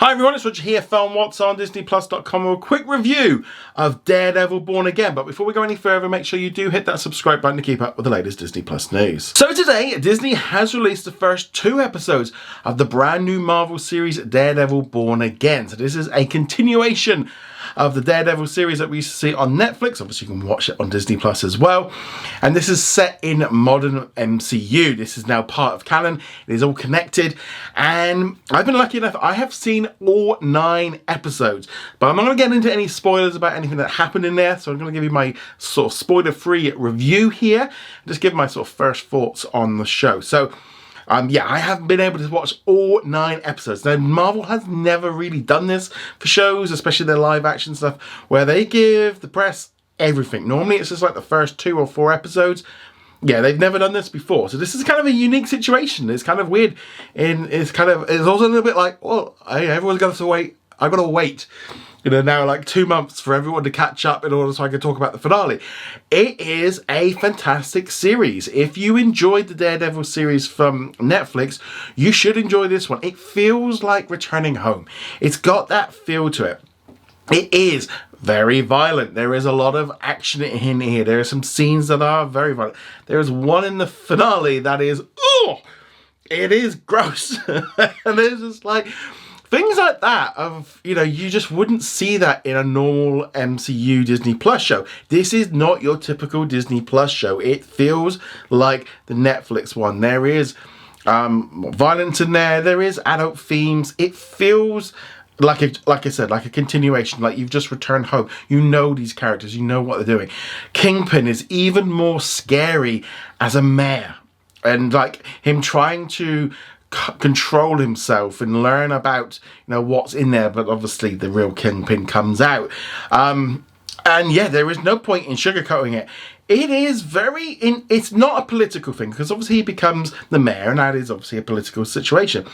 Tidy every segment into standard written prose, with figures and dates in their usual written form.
Hi everyone, it's Roger here, Film What's on disneyplus.com with a quick review of Daredevil Born Again. But before we go any further, make sure you do hit that subscribe button to keep up with the latest Disney Plus news. So today, Disney has released the first 2 episodes of the brand new Marvel series Daredevil Born Again. So this is a continuation of the Daredevil series that we used to see on Netflix. Obviously you can watch it on Disney Plus as well. And this is set in modern MCU. This is now part of canon. It is all connected. And I've been lucky enough, I have seen all 9 episodes. But I'm not going to get into any spoilers about anything that happened in there. So I'm going to give you my sort of spoiler-free review here. Just give my sort of first thoughts on the show. So yeah, I haven't been able to watch all 9 episodes. Now, Marvel has never really done this for shows, especially their live action stuff, where they give the press everything. Normally, it's just like the first 2 or 4 episodes. Yeah, they've never done this before. So this is kind of a unique situation. It's kind of weird. And it's also a little bit like, well, everyone's got to wait. I've got to wait, now like 2 months for everyone to catch up in order so I can talk about the finale. It is a fantastic series. If you enjoyed the Daredevil series from Netflix, you should enjoy this one. It feels like returning home. It's got that feel to it. It is very violent. There is a lot of action in here. There are some scenes that are very violent. There is one in the finale that is, it is gross. And it's just like, things like that of, you just wouldn't see that in a normal MCU Disney Plus show. This is not your typical Disney Plus show. It feels like the Netflix one. There is violence in there. There is adult themes. It feels like I said, like a continuation, like you've just returned home. You know these characters, you know what they're doing. Kingpin is even more scary as a mayor. And like him trying to control himself and learn about what's in there, but obviously the real Kingpin comes out. And yeah, there is no point in sugarcoating it. It is it's not a political thing, because obviously he becomes the mayor, and that is obviously a political situation.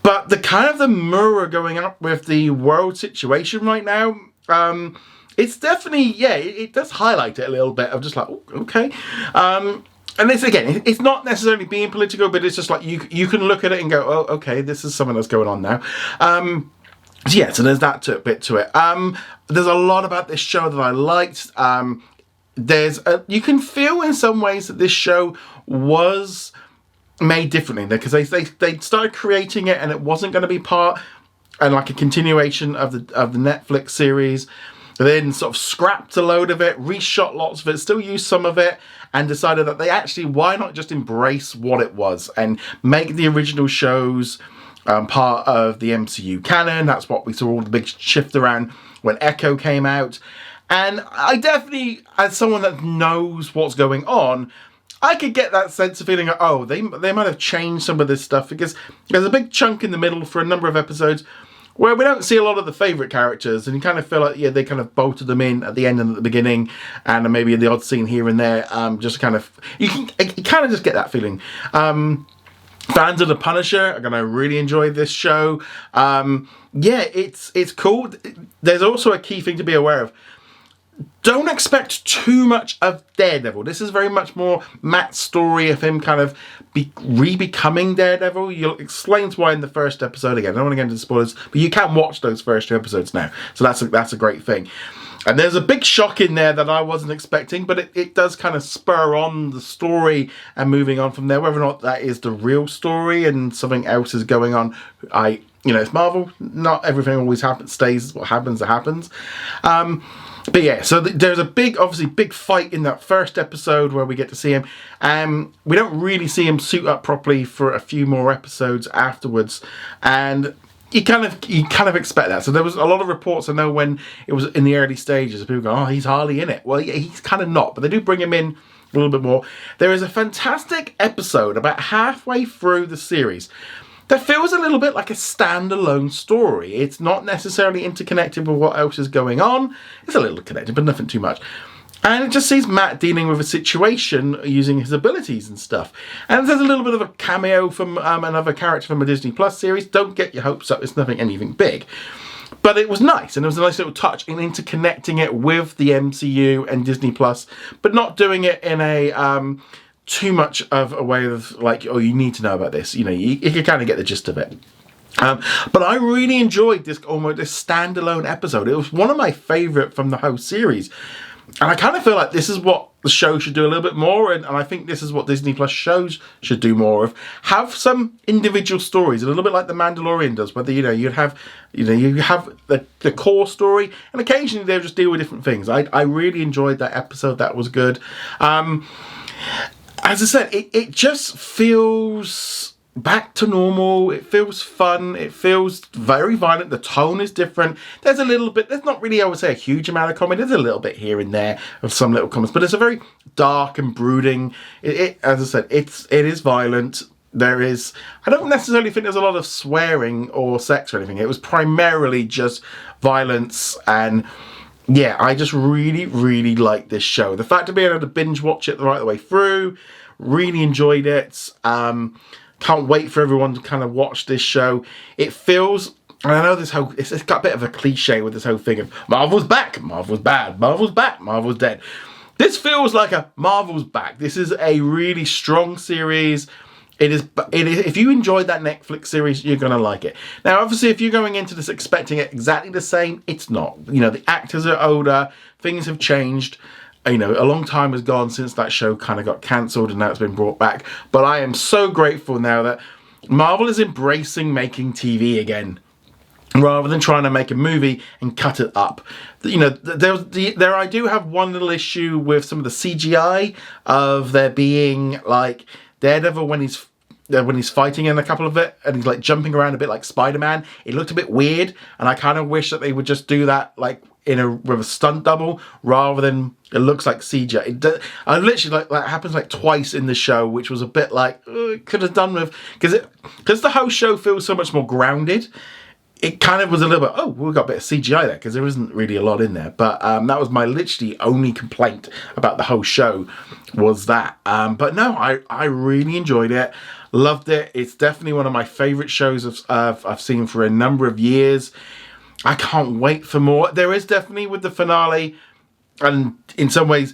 But the kind of the mirror going up with the world situation right now, it's definitely, it does highlight it a little bit of just like, oh, okay. And this, again, it's not necessarily being political, but it's just like you can look at it and go, oh, okay, this is something that's going on now. So yeah, so there's that bit to it. There's a lot about this show that I liked. You can feel in some ways that this show was made differently, because they started creating it and it wasn't going to be part and like a continuation of the Netflix series. They then sort of scrapped a load of it, reshot lots of it, still used some of it, and decided that why not just embrace what it was and make the original shows part of the MCU canon. That's what we saw all the big shift around when Echo came out. And I definitely, as someone that knows what's going on, I could get that sense of feeling like, oh, they might have changed some of this stuff, because there's a big chunk in the middle for a number of episodes where we don't see a lot of the favourite characters, and you kind of feel like, yeah, they kind of bolted them in at the end and at the beginning, and maybe the odd scene here and there, just kind of, you kind of just get that feeling. Fans of The Punisher are going to really enjoy this show. Yeah, it's cool. There's also a key thing to be aware of. Don't expect too much of Daredevil. This is very much more Matt's story of him kind of re-becoming Daredevil. You'll explain why in the first episode. Again, I don't want to get into the spoilers, but you can watch those first 2 episodes now. So that's a great thing. And there's a big shock in there that I wasn't expecting, but it does kind of spur on the story and moving on from there. Whether or not that is the real story and something else is going on, it's Marvel. Not everything always stays what happens, But yeah, so there's a obviously big fight in that first episode where we get to see him. We don't really see him suit up properly for a few more episodes afterwards, and you kind of expect that. So there was a lot of reports, I know, when it was in the early stages, people go, oh, he's hardly in it. Well, yeah, he's kind of not, but they do bring him in a little bit more. There is a fantastic episode about halfway through the series that feels a little bit like a standalone story. It's not necessarily interconnected with what else is going on. It's a little connected, but nothing too much. And it just sees Matt dealing with a situation using his abilities and stuff. And there's a little bit of a cameo from another character from a Disney Plus series. Don't get your hopes up, it's anything big. But it was nice, and it was a nice little touch in interconnecting it with the MCU and Disney Plus, but not doing it in a too much of a way of like, oh, you need to know about this. You can kind of get the gist of it. But I really enjoyed this standalone episode. It was one of my favourite from the whole series. And I kind of feel like this is what the show should do a little bit more, and I think this is what Disney Plus shows should do more of. Have some individual stories, a little bit like The Mandalorian does, whether, you have the core story, and occasionally they'll just deal with different things. I really enjoyed that episode. That was good. As I said, it just feels back to normal. It feels fun. It feels very violent. The tone is different. There's not really, I would say, a huge amount of comedy. There's a little bit here and there of some little comments, but it's a very dark and brooding. As I said, it is violent. I don't necessarily think there's a lot of swearing or sex or anything. It was primarily just violence, and yeah, I just really, really like this show. The fact of being able to binge watch it right the way through, really enjoyed it. Can't wait for everyone to kind of watch this show. It feels, and I know it's got a bit of a cliche with this whole thing of Marvel's back, Marvel's bad, Marvel's back, Marvel's dead. This feels like a Marvel's back. This is a really strong series. It is. If you enjoyed that Netflix series, you're going to like it. Now, obviously, if you're going into this expecting it exactly the same, it's not. The actors are older, things have changed. A long time has gone since that show kind of got cancelled and now it's been brought back. But I am so grateful now that Marvel is embracing making TV again, rather than trying to make a movie and cut it up. I do have one little issue with some of the CGI of there being like Daredevil when he's fighting in a couple of it and he's like jumping around a bit like Spider-Man. It looked a bit weird, and I kind of wish that they would just do that like with a stunt double rather than it looks like CGI. I literally like that happens like twice in the show, which was a bit like could have done with, because the whole show feels so much more grounded. It kind of was a little bit, we've got a bit of CGI there, because there isn't really a lot in there. But that was my literally only complaint about the whole show, was that. But no, I really enjoyed it. Loved it. It's definitely one of my favourite shows I've seen for a number of years. I can't wait for more. There is definitely, with the finale, and in some ways,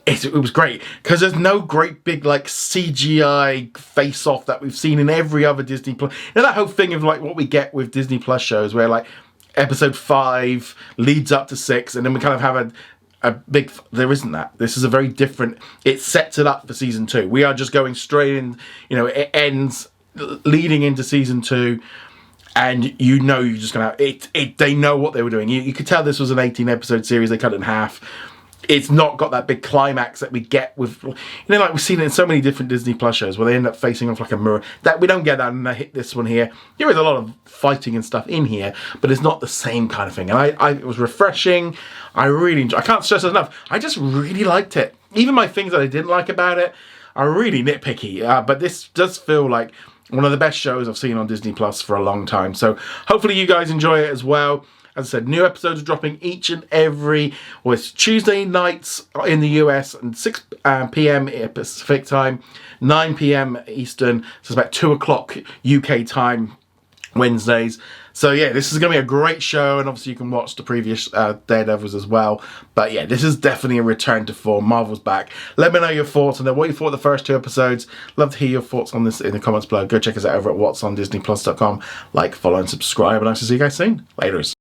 it was great, because there's no great big like CGI face-off that we've seen in every other Disney Plus. That whole thing of like what we get with Disney Plus shows, where like episode 5 leads up to 6, and then we kind of have a big. There isn't that. This is a very different. It sets it up for season 2. We are just going straight in. It ends leading into season 2. And you're just gonna they know what they were doing. You could tell this was an 18-episode series. They cut it in half. It's not got that big climax that we get with, like we've seen it in so many different Disney Plus shows where they end up facing off like a mirror. That we don't get that, and I hit this one here. There is a lot of fighting and stuff in here, but it's not the same kind of thing. And it was refreshing. I really enjoyed. I can't stress it enough. I just really liked it. Even my things that I didn't like about it are really nitpicky. But this does feel like one of the best shows I've seen on Disney Plus for a long time. So hopefully you guys enjoy it as well. As I said, new episodes are dropping each and every, it's Tuesday nights in the US and 6 p.m. Pacific time, 9 p.m. Eastern. So it's about 2 o'clock UK time Wednesdays. So yeah, this is going to be a great show, and obviously you can watch the previous Daredevils as well. But yeah, this is definitely a return to form. Marvel's back. Let me know your thoughts on what you thought of the first 2 episodes. Love to hear your thoughts on this in the comments below. Go check us out over at whatsondisneyplus.com. Like, follow, and subscribe, and I'll see you guys soon. Laters.